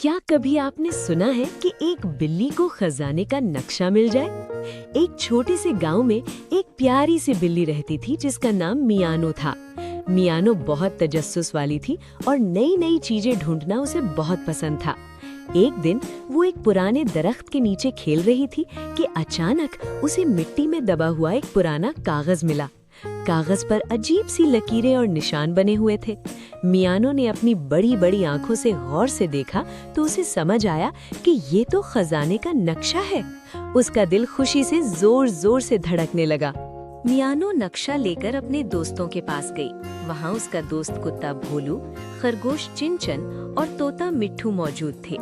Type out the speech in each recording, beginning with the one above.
क्या कभी आपने सुना है कि एक बिल्ली को खजाने का नक्शा मिल जाए? एक छोटे से गांव में एक प्यारी सी बिल्ली रहती थी जिसका नाम मियानो था। मियानो बहुत तजस्सुस वाली थी और नई नई चीजें ढूंढना उसे बहुत पसंद था। एक दिन वो एक पुराने दरख्त के नीचे खेल रही थी कि अचानक उसे मिट्टी में दबा हुआ एक पुराना कागज मिला। कागज पर अजीब सी लकीरें और निशान बने हुए थे। मियानो ने अपनी बड़ी बड़ी आंखों से गौर से देखा तो उसे समझ आया कि ये तो खजाने का नक्शा है। उसका दिल खुशी से जोर जोर से धड़कने लगा। मियानो नक्शा लेकर अपने दोस्तों के पास गई। वहाँ उसका दोस्त कुत्ता भोलू, खरगोश चिंचन और तोता मिट्ठू मौजूद थे।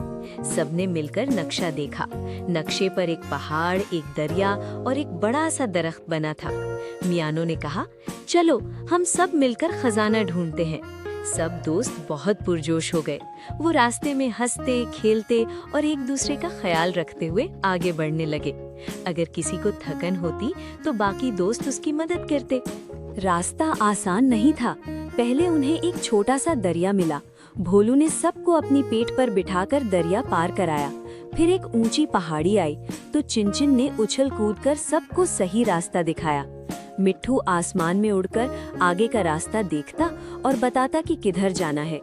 सबने मिलकर नक्शा देखा। नक्शे पर एक पहाड़, एक दरिया और एक बड़ा सा दरख्त बना था। मियानो ने कहा, चलो हम सब मिलकर खजाना ढूंढते हैं। सब दोस्त बहुत पुरजोश हो गए। वो रास्ते में हंसते, खेलते और एक दूसरे का ख्याल रखते हुए आगे बढ़ने लगे। अगर किसी को थकन होती तो बाकी दोस्त उसकी मदद करते। रास्ता आसान नहीं था। पहले उन्हें एक छोटा सा दरिया मिला। भोलू ने सबको अपनी पेट पर बिठाकर दरिया पार कराया। फिर एक ऊंची पहाड़ी आई तो चिंचिन ने उछल कूदकर सबको सही रास्ता दिखाया। मिट्ठू आसमान में उड़कर आगे का रास्ता देखता और बताता कि किधर जाना है।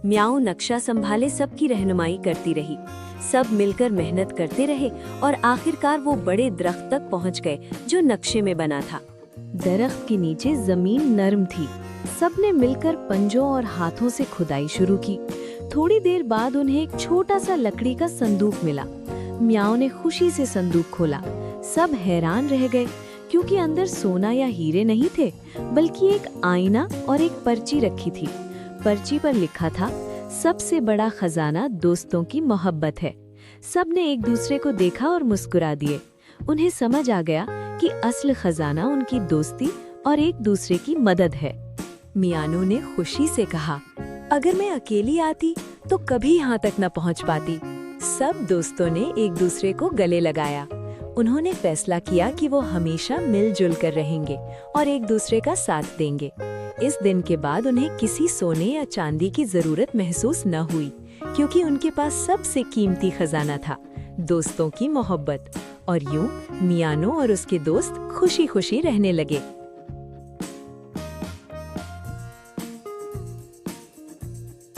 म्याऊ नक्शा संभाले सबकी रहनुमाई करती रही। सब मिलकर मेहनत करते रहे और आखिरकार वो बड़े दरख्त तक पहुंच गए जो नक्शे में बना था। दरख्त के नीचे जमीन नरम थी। सबने मिलकर पंजों और हाथों से खुदाई शुरू की। थोड़ी देर बाद उन्हें एक छोटा सा लकड़ी का संदूक मिला। म्याऊ ने खुशी से संदूक खोला। सब हैरान रह गए क्योंकि अंदर सोना या हीरे नहीं थे, बल्कि एक आईना और एक पर्ची रखी थी। पर्ची पर लिखा था, सबसे बड़ा खजाना दोस्तों की मोहब्बत है। सबने एक दूसरे को देखा और मुस्कुरा दिए। उन्हें समझ आ गया कि असल खजाना उनकी दोस्ती और एक दूसरे की मदद है। मियानो ने खुशी से कहा, अगर मैं अकेली आती तो कभी यहाँ तक न पहुँच पाती। सब दोस्तों ने एक दूसरे को गले लगाया। उन्होंने फैसला किया कि वो हमेशा मिलजुल कर रहेंगे और एक दूसरे का साथ देंगे। इस दिन के बाद उन्हें किसी सोने या चांदी की जरूरत महसूस न हुई, क्योंकि उनके पास सबसे कीमती खजाना था, दोस्तों की मोहब्बत। और यूं मियानो और उसके दोस्त खुशी खुशी रहने लगे।